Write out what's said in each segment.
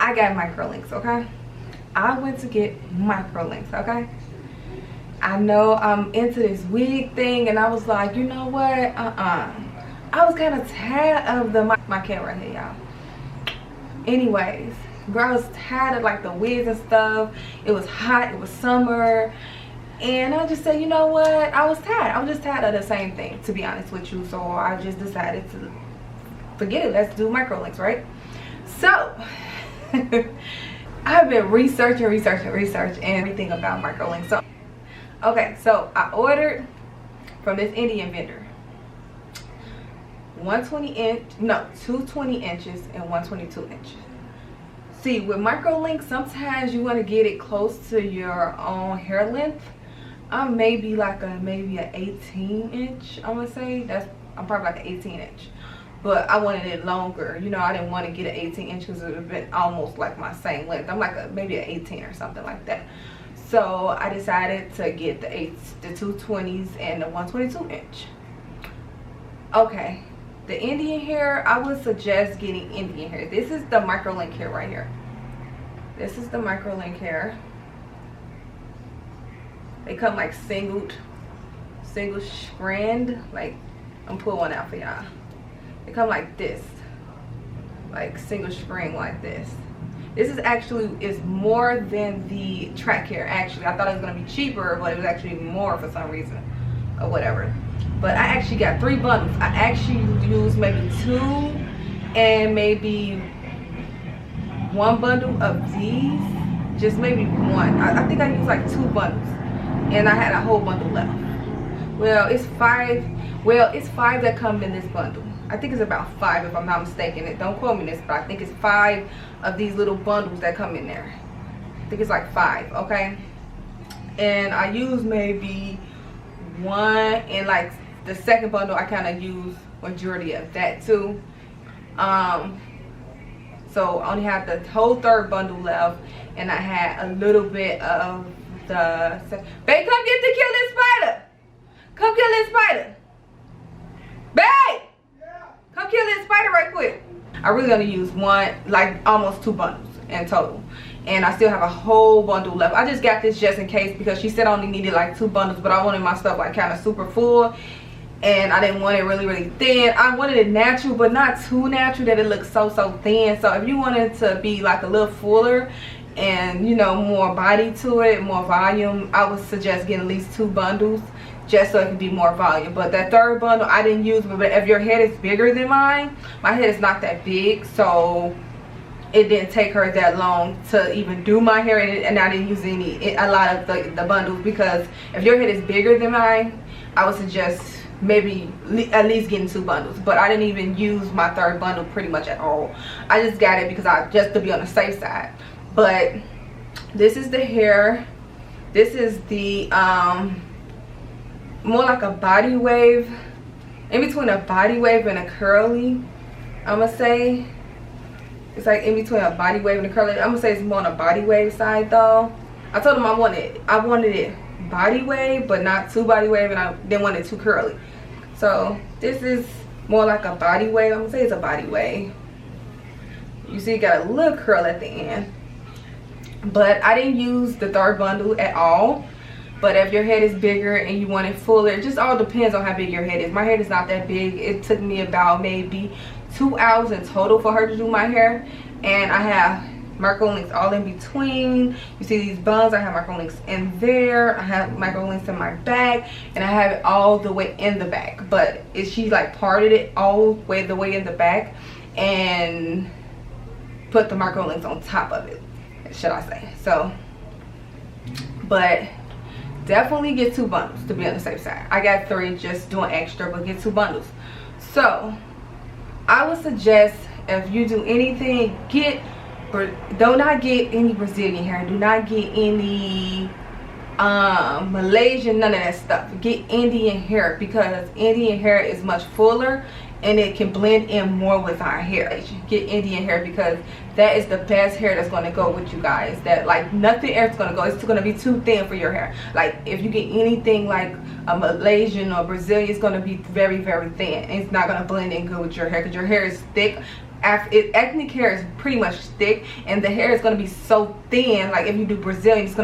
I got microlinks, okay? I went to get microlinks, okay? I know I'm into this wig thing, and I was like, you know what? I was kind of tired of my camera right here, y'all. Anyways, girl, I was tired of like the wigs and stuff. It was hot, it was summer, and I just said, you know what? I was tired. I was just tired of the same thing, to be honest with you. So I just decided to forget it. Let's do microlinks, right? So I've been researching everything about microlinks. So okay, so I ordered from this Indian vendor 220 inches and 122 inches. See, with microlinks, sometimes you want to get it close to your own hair length. I'm maybe like maybe an 18 inch. I'm gonna say I'm probably like an 18 inch, but I wanted it longer. You know, I didn't want to get an 18 inch because it would have been almost like my same length. I'm like maybe an 18 or something like that. So I decided to get the 220s and the 122 inch. Okay, the Indian hair, I would suggest getting Indian hair. This is the microlink hair right here. This is the microlink hair. They come like single strand. Like, I'm pulling one out for y'all. They come like this, like single string like this. This is more than the track hair. Actually, I thought it was gonna be cheaper, but it was actually more for some reason or whatever. But I actually got 3 bundles. I actually used maybe 2 and maybe 1 bundle of these. Just maybe 1. I think I used like 2 bundles, and I had a whole bundle left. Well, it's 5. Well, it's 5 that come in this bundle. I think it's about 5 if I'm not mistaken. Don't quote me this, but I think it's 5 of these little bundles that come in there. I think it's like 5, okay? And I used maybe 1, and like the second bundle I kind of used majority of that too. So I only have the whole 3rd bundle left, and I had a little bit of the. Babe, come get the kill this spider. Come kill this spider. Babe, come kill this spider right quick. I really gonna use 1, like almost 2 bundles in total, and I still have a whole bundle left. I just got this just in case because she said I only needed like 2 bundles, but I wanted my stuff like kind of super full, and I didn't want it really thin. I wanted it natural, but not too natural that it looks so thin. So if you wanted to be like a little fuller and, you know, more body to it, more volume, I would suggest getting at least 2 bundles just so it can be more volume. But that 3rd bundle I didn't use, but if your head is bigger than mine, my head is not that big, so it didn't take her that long to even do my hair, and I didn't use a lot of the bundles, because if your head is bigger than mine, I would suggest maybe at least getting 2 bundles. But I didn't even use my 3rd bundle pretty much at all. I just got it because just to be on the safe side. But this is the hair. This is the more like a body wave, in between a body wave and a curly. I'm gonna say it's like in between a body wave and a curly. I'm gonna say it's more on a body wave side though. I told him I wanted it body wave, but not too body wave, and I didn't want it too curly. So this is more like a body wave. I'm gonna say it's a body wave. You see it got a little curl at the end, but I didn't use the 3rd bundle at all. But if your head is bigger and you want it fuller, it just all depends on how big your head is. My head is not that big. It took me about maybe 2 hours in total for her to do my hair, and I have microlinks all in between. You see these buns, I have microlinks in there, I have microlinks in my back, and I have it all the way in the back. But she like parted it all the way in the back and put the microlinks on top of it, should I say. So, but definitely get 2 bundles to be on the safe side. I got 3 just doing extra, but get 2 bundles. So I would suggest, if you do anything, do not get any Brazilian hair. Do not get any Malaysian, none of that stuff. Get Indian hair, because Indian hair is much fuller and it can blend in more with our hair. Get Indian hair, because that is the best hair that's going to go with you guys. That like nothing else is going to go. It's going to be too thin for your hair. Like if you get anything like a Malaysian or Brazilian, it's going to be very thin. It's not going to blend in good with your hair, because your hair is thick. ethnic hair is pretty much thick, and the hair is going to be so thin. Like if you do Brazilian, it's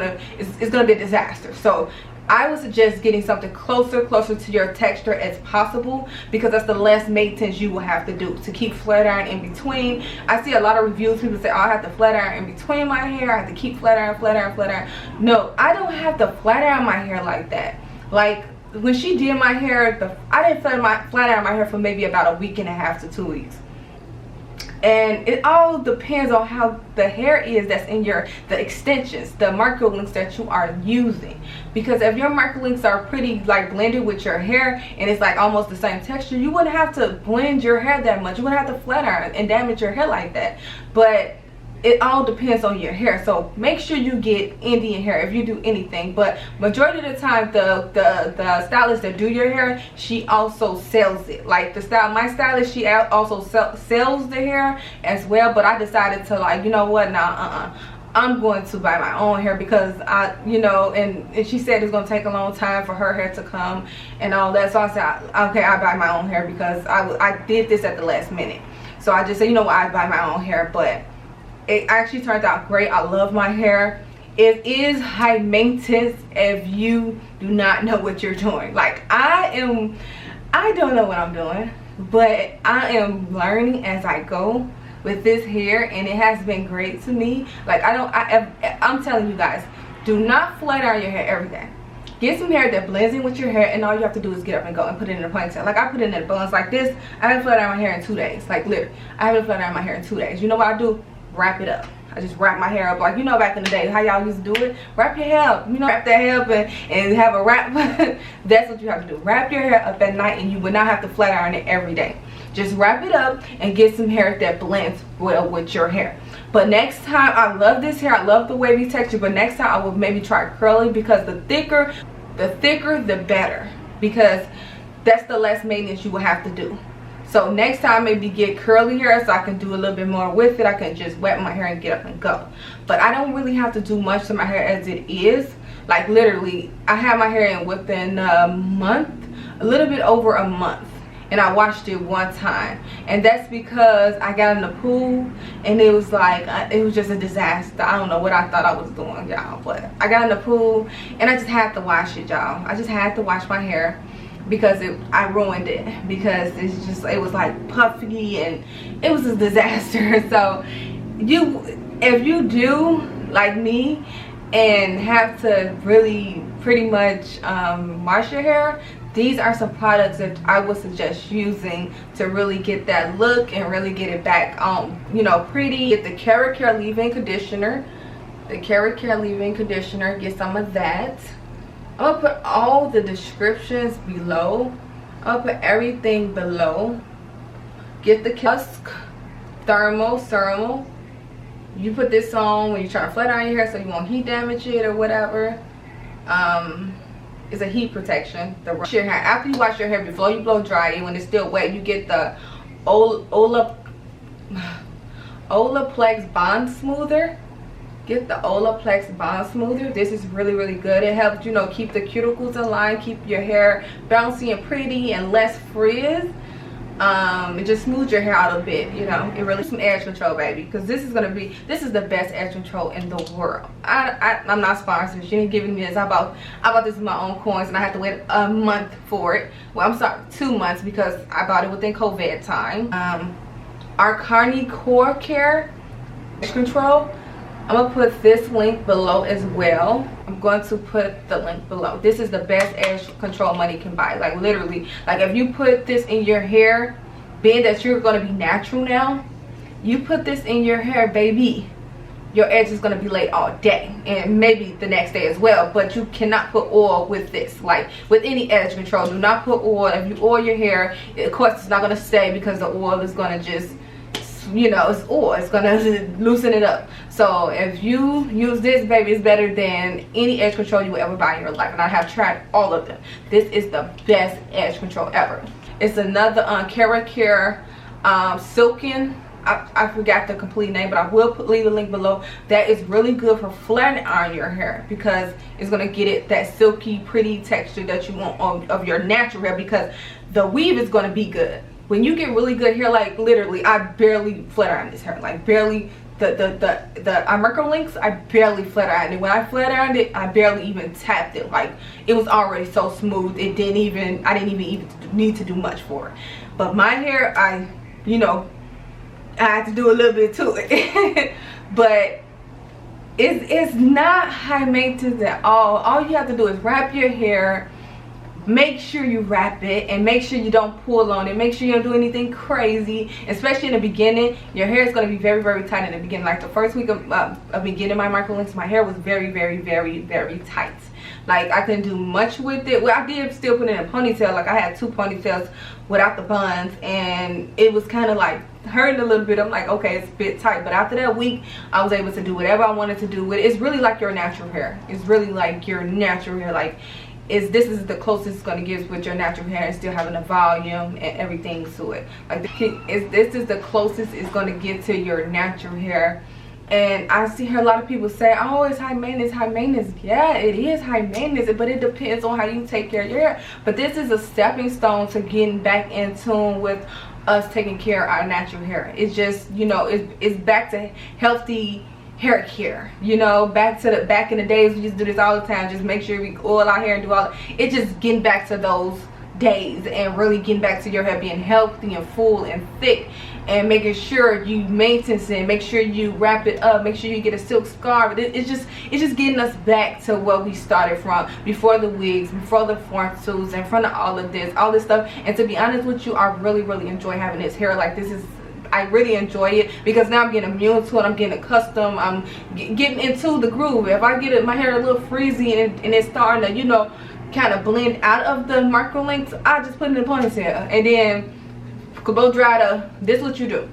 gonna be a disaster. So I would suggest getting something closer to your texture as possible, because that's the less maintenance you will have to do to keep flat iron in between. I see a lot of reviews, people say, oh, I have to flat iron in between my hair, I have to keep flat iron. No, I don't have to flat iron my hair like that. Like when she did my hair, I didn't flat iron my hair for maybe about a week and a half to 2 weeks. And it all depends on how the hair is that's in the extensions, the microlinks that you are using. Because if your microlinks are pretty like blended with your hair and it's like almost the same texture, you wouldn't have to blend your hair that much. You wouldn't have to flat iron and damage your hair like that. But it all depends on your hair. So make sure you get Indian hair if you do anything. But majority of the time, the stylist that do your hair, she also sells it. Like my stylist, she also sells the hair as well. But I decided to, like, you know what, nah, I'm going to buy my own hair, because and she said it's going to take a long time for her hair to come and all that. So I said, okay, I buy my own hair, because I did this at the last minute. So I just said, you know what, I buy my own hair. But it actually turned out great. I love my hair. It is high maintenance if you do not know what you're doing. Like I don't know what I'm doing, but I am learning as I go with this hair, and it has been great to me. Like I'm telling you guys, do not flat iron your hair every day. Get some hair that blends in with your hair, and all you have to do is get up and go and put it in a ponytail. Like I put it in a buns like this. I haven't flat ironed my hair in 2 days. Like literally, I haven't flat ironed my hair in 2 days. You know what I do? Wrap it up. I just wrap my hair up, like, you know, back in the day how y'all used to do it. Wrap your hair up, you know, wrap that hair up and have a wrap. That's what you have to do. Wrap your hair up at night, and you would not have to flat iron it every day. Just wrap it up and get some hair that blends well with your hair. But next time, I love this hair, I love the wavy texture, but next time I will maybe try curly, because the thicker the better, because that's the less maintenance you will have to do. So next time, maybe get curly hair so I can do a little bit more with it. I can just wet my hair and get up and go. But I don't really have to do much to my hair as it is. Like literally, I had my hair in within a month, a little bit over a month. And I washed it one time. And that's because I got in the pool and it was like, it was just a disaster. I don't know what I thought I was doing, y'all. But I got in the pool and I just had to wash it, y'all. I just had to wash my hair, because I ruined it, because it was like puffy and it was a disaster. So if you do like me and have to really pretty much wash your hair, these are some products that I would suggest using to really get that look and really get it back on, you know, pretty. Get the KERA leave-in conditioner. Get some of that. I'm gonna put all the descriptions below. I'll put everything below. Get the RUSK thermal serum. You put this on when you're trying to flat iron your hair, so you won't heat damage it or whatever. It's a heat protection. Wash your hair after you wash your hair, before you blow dry it, when it's still wet. You get the OLAPLEX bond smoother. Get the OLAPLEX bond smoother. This is really good. It helps, you know, keep the cuticles in line, keep your hair bouncy and pretty and less frizz. It just smooths your hair out a bit, you know. It really some edge control, baby, because this is the best edge control in the world. I'm not sponsored. She ain't giving me this. I bought this with my own coins, and I had to wait a month for it. Well, I'm sorry, 2 months, because I bought it within COVID time. ARCANI Core Care edge control. I'm gonna put this link below as well. I'm going to put the link below. This is the best edge control money can buy. Like literally, like if you put this in your hair, being that you're gonna be natural now, you put this in your hair, baby, your edge is gonna be laid all day and maybe the next day as well. But you cannot put oil with this. Like with any edge control, do not put oil. If you oil your hair, of course it's not gonna stay, because the oil is gonna just, you know, it's oil, it's gonna loosen it up. So if you use this, baby, it's better than any edge control you will ever buy in your life, and I have tried all of them. This is the best edge control ever. It's another KERA SILKEN. I forgot the complete name, but I will leave a link below. That is really good for flattening on your hair, because it's gonna get it that silky pretty texture that you want of your natural hair, because the weave is gonna be good. when you get really good hair, like literally I barely flat iron this hair, like barely. The MICROLINKs, I barely flat ironed it. When I flat ironed it, I barely even tapped it. Like it was already so smooth. I didn't even need to do much for it. But my hair, I had to do a little bit to it. But it's not high maintenance at all. All you have to do is wrap your hair. Make sure you wrap it, and make sure you don't pull on it. Make sure you don't do anything crazy, especially in the beginning. Your hair is going to be very, very tight in the beginning. Like the first week of me getting my MICROLINKs, my hair was very, very, very, very tight. Like I couldn't do much with it. Well, I did still put it in a ponytail. Like I had 2 ponytails without the buns, and it was kind of like hurting a little bit. I'm like, okay, it's a bit tight. But after that week, I was able to do whatever I wanted to do with it. It's really like your natural hair. It's really like your natural hair. Like this is the closest it's going to get with your natural hair, and still having the volume and everything to it. Like this is the closest it's going to get to your natural hair. And I see a lot of people say, oh, it's high maintenance, high maintenance. Yeah, it is high maintenance, but it depends on how you take care of your hair. But this is a stepping stone to getting back in tune with us taking care of our natural hair. It's just, it's back to healthy hair care, back in the days we used to do this all the time. Just make sure we oil our hair and do all it. Just getting back to those days, and really getting back to your hair being healthy and full and thick, and making sure you maintain it, make sure you wrap it up, make sure you get a silk scarf. It's just getting us back to where we started from, before the wigs, before the frontals, in front of all this stuff. And to be honest with you, I really, really enjoy having this hair. Like I really enjoy it, because now I'm getting immune to it. I'm getting accustomed. I'm getting into the groove. If I get my hair a little frizzy and it's starting to, kind of blend out of the MICROLINKs, I just put it in a ponytail, and then blow dry this is what you do.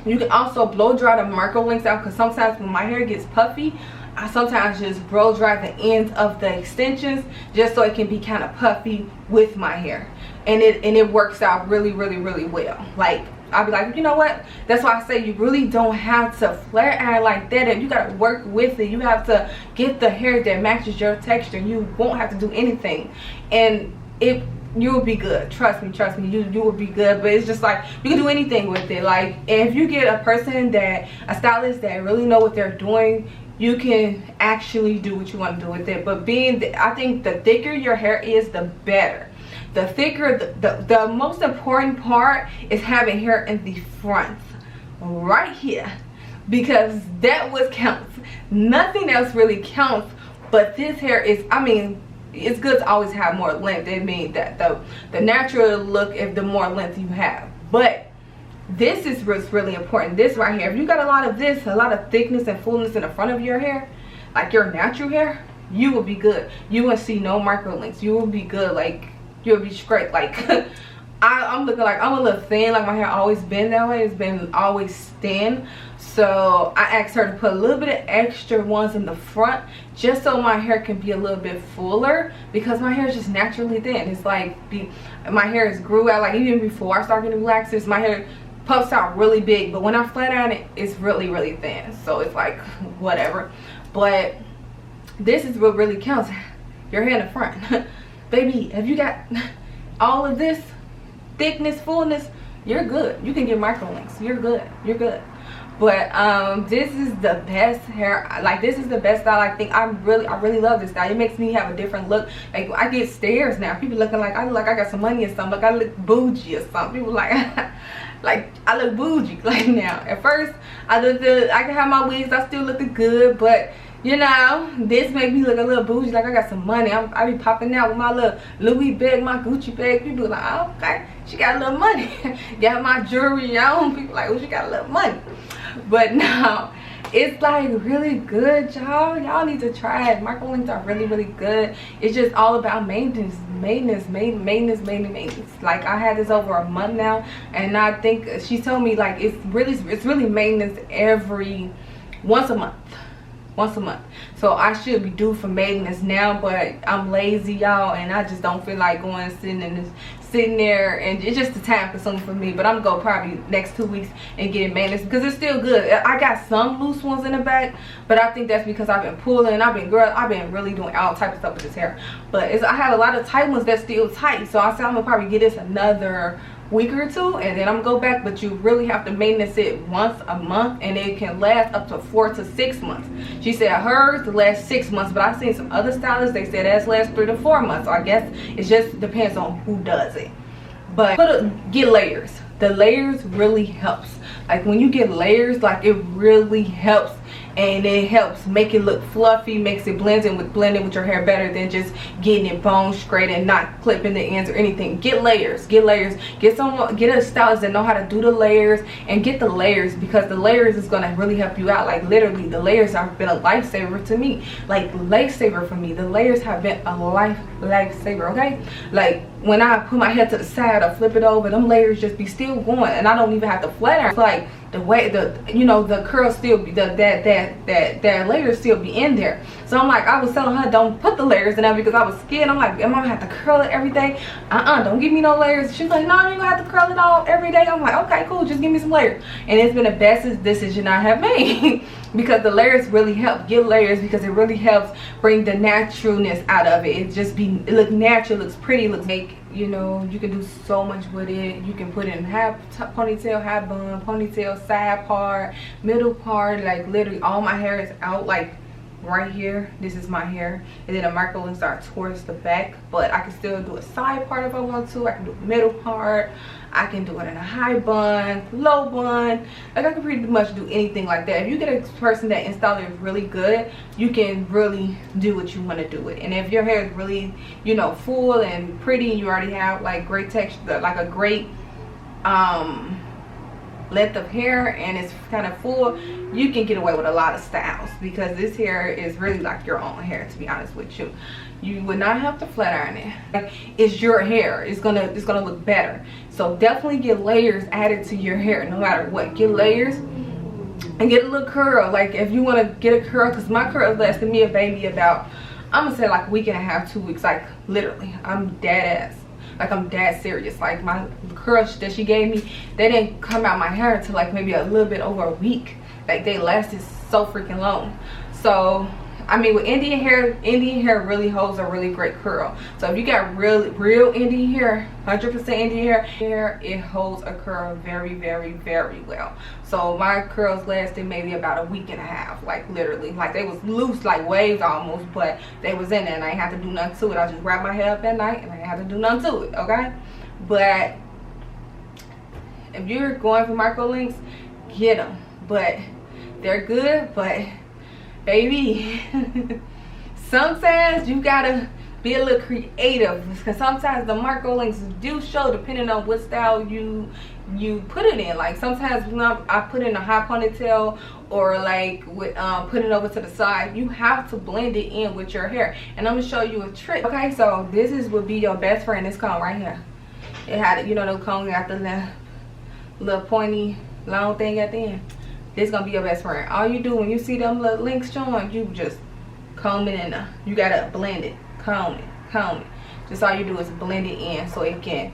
You can also blow dry the MICROLINKs out, because sometimes when my hair gets puffy, I sometimes just blow dry the ends of the extensions, just so it can be kind of puffy with my hair, and it works out really, really, really well. Like I'll be like, you know what, that's why I say you really don't have to flat iron like that, and you gotta work with it. You have to get the hair that matches your texture. You won't have to do anything, and you will be good. Trust me, you will be good. But it's just like, you can do anything with it. Like if you get a stylist that really know what they're doing, you can actually do what you want to do with it. But I think the thicker your hair is, the better. The thicker, the most important part is having hair in the front, right here, because that what counts. Nothing else really counts. But this hair is, it's good to always have more length. It means that the natural look, if the more length you have. But this is what's really important. This right here, if you got a lot of thickness and fullness in the front of your hair, like your natural hair, you will be good. You won't see no MICROLINKs. You will be good. Like you'll be straight. Like I'm looking like I'm a little thin. Like my hair always been that way. It's been always thin. So I asked her to put a little bit of extra ones in the front, just so my hair can be a little bit fuller, because my hair is just naturally thin. It's like my hair is grew out. Like even before I started getting waxes, my hair puffs out really big, but when I flat iron it, it's really, really thin. So it's like whatever. But this is what really counts, your hair in the front. Baby, if you got all of this thickness, fullness, you're good. You can get MICROLINKs. You're good. But this is the best hair. Like this is the best style. I really love this style. It makes me have a different look. Like I get stares now. People looking like I got some money or something. Like I look bougie or something. People like like I look bougie. Like now, at first I can have my wigs. I still looking good, but this make me look a little bougie, like I got some money. I be popping out with my little Louis bag, my Gucci bag. People like, oh, okay, she got a little money. Got my jewelry on. People like, oh, she got a little money. But now, it's like really good, y'all. Y'all need to try it. MICROLINKs are really, really good. It's just all about maintenance. Like I had this over a month now, and I think she told me like it's really maintenance once a month. So I should be due for maintenance now, but I'm lazy, y'all, and I just don't feel like going and sitting there, and it's just a time consuming for me. But I'm gonna go probably next 2 weeks and get it maintenance, because it's still good. I got some loose ones in the back, but I think that's because I've been pulling. I've been really doing all types of stuff with this hair. But I have a lot of tight ones that's still tight, so I said I'm gonna probably get this another week or two, and then I'm gonna go back. But you really have to maintenance it once a month, and it can last up to 4 to 6 months. She said hers lasts 6 months, but I've seen some other stylists, they said that lasts 3 to 4 months. So I guess it just depends on who does it. But get layers. The layers really helps. Like when you get layers, like it really helps, and it helps make it look fluffy, makes it blend in with your hair better than just getting it bone straight and not clipping the ends or anything. Get layers, get layers. Get a stylist that know how to do the layers, and get the layers, because the layers is gonna really help you out. Like literally, the layers have been a lifesaver to me. Like lifesaver for me. The layers have been a lifesaver. Okay, like when I put my head to the side or flip it over, them layers just be still going, and I don't even have to flat iron. It's like the way the curl still be, that layers still be in there. So I'm like, I was telling her don't put the layers in there because I was scared. I'm like, am I gonna have to curl it every day? Don't give me no layers. She's like, no, you're gonna have to curl it all every day. I'm like, okay, cool, just give me some layers. And it's been the best decision I have made because the layers really help. Get layers because it really helps bring the naturalness out of it. It look natural, looks pretty, looks like, you know, you can do so much with it. You can put it in half ponytail, half bun, ponytail, side part, middle part. Like literally all my hair is out, like right here. This is my hair, and then the microlinks are towards the back, but I can still do a side part if I want to. I can do a middle part. I can do it in a high bun, low bun. Like I can pretty much do anything like that. If you get a person that installer is really good, you can really do what you want to do with. And if your hair is really, you know, full and pretty, and you already have like great texture, like a great length of hair, and it's kind of full, you can get away with a lot of styles, because this hair is really like your own hair, to be honest with you. You would not have to flat iron it. Like, it's your hair. It's gonna look better. So definitely get layers added to your hair no matter what. Get layers and get a little curl. Like if you want to get a curl, because my curl lasted me a baby about, I'm gonna say like a week and a half, 2 weeks. Like literally, I'm dead ass. Like I'm dead serious. Like my curls that she gave me, they didn't come out my hair until like maybe a little bit over a week. Like they lasted so freaking long. So I mean, with Indian hair really holds a really great curl. So if you got real Indian hair, 100% Indian hair, it holds a curl very, very, very well. So my curls lasted maybe about a week and a half, like literally. Like they was loose, like waves almost, but they was in there, and I ain't had to do nothing to it. I just wrapped my hair up at night, and I ain't had to do nothing to it, okay? But if you're going for microlinks, get them. But they're good, but baby, sometimes you gotta be a little creative, because sometimes the microlinks do show depending on what style you put it in. Like sometimes when I put in a high ponytail, or like with put it over to the side, you have to blend it in with your hair. And I'm gonna show you a trick. Okay, so this would be your best friend. This comb right here. It had, you know, the comb got the little pointy long thing at the end. This gonna be your best friend. All you do when you see them little links showing, you just comb it in there. You gotta blend it, comb it. Just all you do is blend it in so it can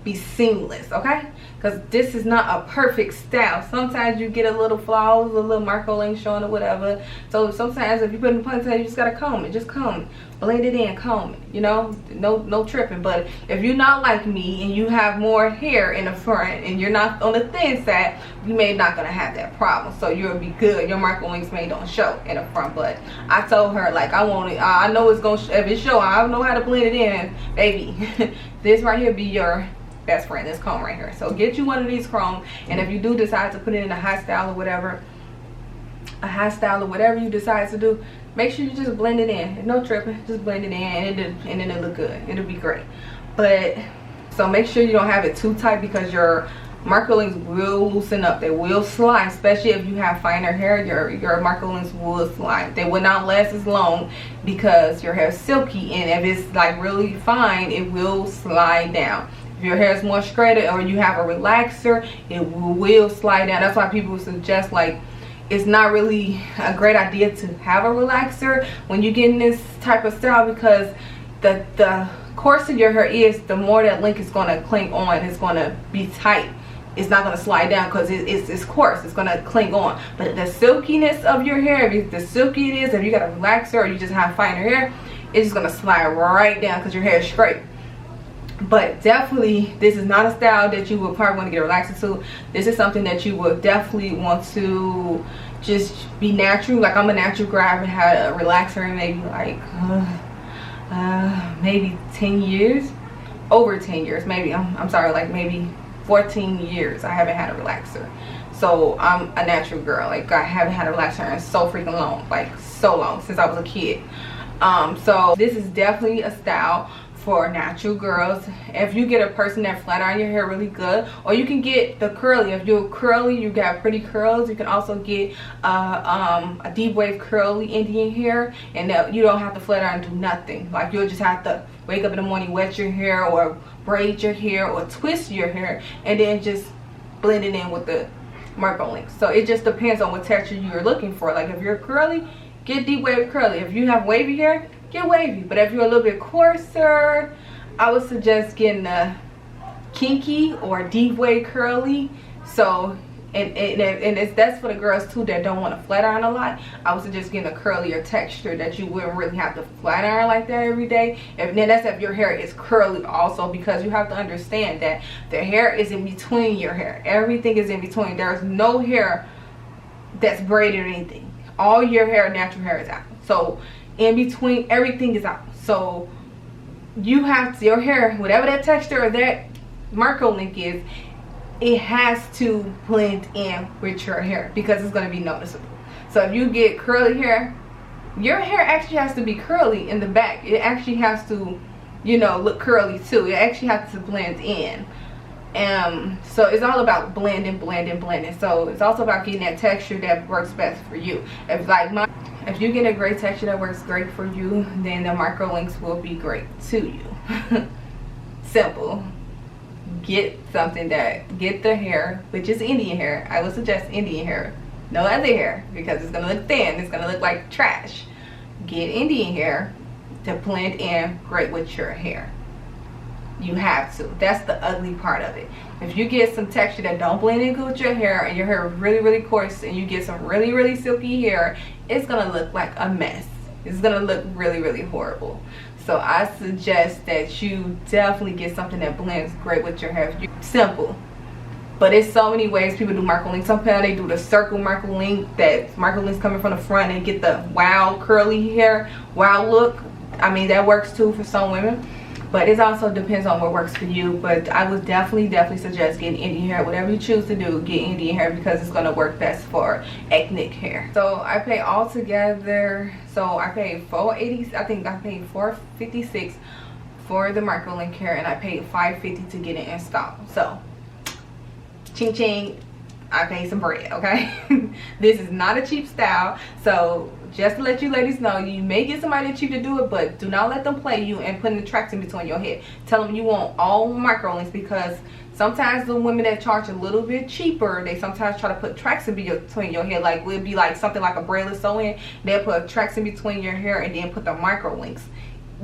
be seamless, okay? Because this is not a perfect style. Sometimes you get a little flaws, a little microlink showing or whatever. So sometimes if you put in the ponytail, you just gotta comb it. Just comb it, blend it in, comb it. You know, no tripping. But if you're not like me and you have more hair in the front and you're not on the thin side, you may not gonna have that problem. So you'll be good. Your microlinks may don't show in the front. But I told her, like, I want it. I know it's gonna if it's showing, I know how to blend it in, baby. This right here be your best friend, this comb right here. So get you one of these combs, and if you do decide to put it in a high style or whatever, you decide to do, make sure you just blend it in. No tripping, just blend it in, and then it'll look good. It'll be great. But so make sure you don't have it too tight, because your microlinks will loosen up. They will slide, especially if you have finer hair. Your microlinks will slide. They will not last as long because your hair is silky, and if it's like really fine, it will slide down. If your hair is more straighter or you have a relaxer, it will slide down. That's why people suggest, like, it's not really a great idea to have a relaxer when you get in this type of style, because the coarser your hair is, the more that link is going to cling on. It's going to be tight. It's not going to slide down because it's coarse. It's going to cling on. But the silkiness of your hair, if the silky it is, if you got a relaxer or you just have finer hair, it's just going to slide right down because your hair is straight. But definitely, this is not a style that you would probably want to get a relaxer to. This is something that you would definitely want to just be natural. Like, I'm a natural girl. I haven't had a relaxer in maybe like maybe 10 years, over 10 years maybe. I'm sorry, like maybe 14 years I haven't had a relaxer. So I'm a natural girl. Like, I haven't had a relaxer in so freaking long, like so long, since I was a kid. So this is definitely a style for natural girls. If you get a person that flat iron your hair really good, or you can get the curly. If you're curly, you got pretty curls, you can also get a deep wave curly Indian hair, and that you don't have to flat iron, do nothing. Like, you'll just have to wake up in the morning, wet your hair, or braid your hair, or twist your hair, and then just blend it in with the MICROLINK. So it just depends on what texture you're looking for. Like, if you're curly, get deep wave curly. If you have wavy hair, get wavy. But if you're a little bit coarser, I would suggest getting a kinky or deep wave curly. So that's for the girls too that don't want to flat iron a lot. I would suggest getting a curlier texture that you wouldn't really have to flat iron like that every day. And then that's if your hair is curly also, because you have to understand that the hair is in between your hair. Everything is in between. There's no hair that's braided or anything. All your hair, natural hair, is out. So in between, everything is out. So you have to, your hair, whatever that texture or that MICROLINK is, it has to blend in with your hair, because it's going to be noticeable. So if you get curly hair, your hair actually has to be curly in the back. It actually has to, you know, look curly too. It actually has to blend in. So it's all about blending. So it's also about getting that texture that works best for you. If you get a great texture that works great for you, then the MICROLINKs will be great to you. Simple. Get something that, get the hair, which is Indian hair. I would suggest Indian hair, no other hair, because it's gonna look thin, it's gonna look like trash. Get Indian hair to blend in great with your hair. You have to. That's the ugly part of it. If you get some texture that don't blend in good with your hair, and your hair is really coarse, and you get some really silky hair, it's gonna look like a mess. It's gonna look really horrible. So I suggest that you definitely get something that blends great with your hair. Simple. But there's so many ways people do MICROLINK. Sometimes they do the circle MICROLINK, that MICROLINK's coming from the front, and get the wild curly hair, wild look. I mean, that works too for some women. But it also depends on what works for you. But I would definitely suggest getting Indian hair. Whatever you choose to do, get Indian hair, because it's going to work best for ethnic hair. So I pay all together. So I paid $480. I think I paid $456 for the MICROLINK hair, and I paid $550 to get it installed. So ching ching, I paid some bread. Okay. This is not a cheap style. So just to let you ladies know, you may get somebody that's cheap to do it, but do not let them play you and putting the tracks in between your head. Tell them you want all MICROLINKs, because sometimes the women that charge a little bit cheaper, they sometimes try to put tracks in between your hair. Like, it would be like something like a braidless sew-in. They'll put tracks in between your hair and then put the MICROLINKs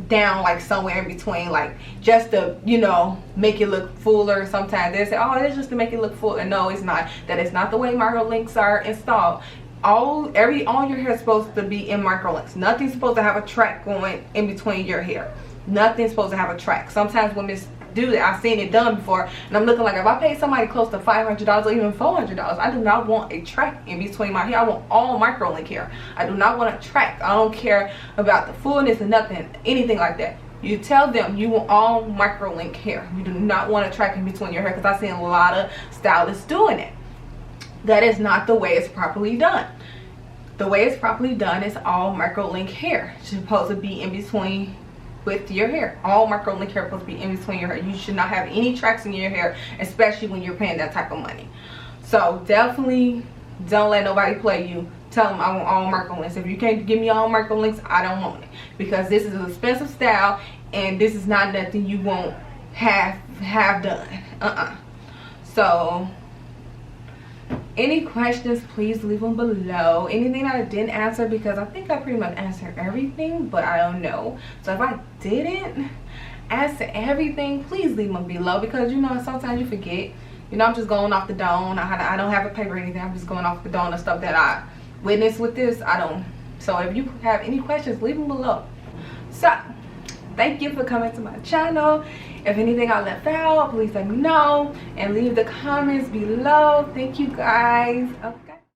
down like somewhere in between, like just to, you know, make it look fuller. Sometimes they say, oh, it's just to make it look fuller. No, it's not. That is not the way MICROLINKs are installed. All your hair is supposed to be in MICROLINKs. Nothing's supposed to have a track going in between your hair. Nothing's supposed to have a track. Sometimes women do that. I've seen it done before, and I'm looking like, if I paid somebody close to $500 or even $400, I do not want a track in between my hair. I want all MICROLINK hair. I do not want a track. I don't care about the fullness and nothing, anything like that. You tell them you want all MICROLINK hair. You do not want a track in between your hair, because I've seen a lot of stylists doing it. That is not the way it's properly done. The way it's properly done is all MICROLINK hair. It's supposed to be in between with your hair. All MICROLINK hair is supposed to be in between your hair. You should not have any tracks in your hair, especially when you're paying that type of money. So definitely don't let nobody play you. Tell them I want all MICROLINKs. If you can't give me all MICROLINKs, I don't want it, because this is an expensive style, and this is not nothing you won't have done. So any questions, please leave them below. Anything that I didn't answer, because I think I pretty much answered everything, but I don't know. So if I didn't answer everything, please leave them below, because, you know, sometimes you forget. You know, I'm just going off the dome. I don't have a paper or anything. I'm just going off the dome of stuff that I witnessed with this. So if you have any questions, leave them below. So thank you for coming to my channel. If anything I left out, please let me know and leave the comments below. Thank you guys. Okay.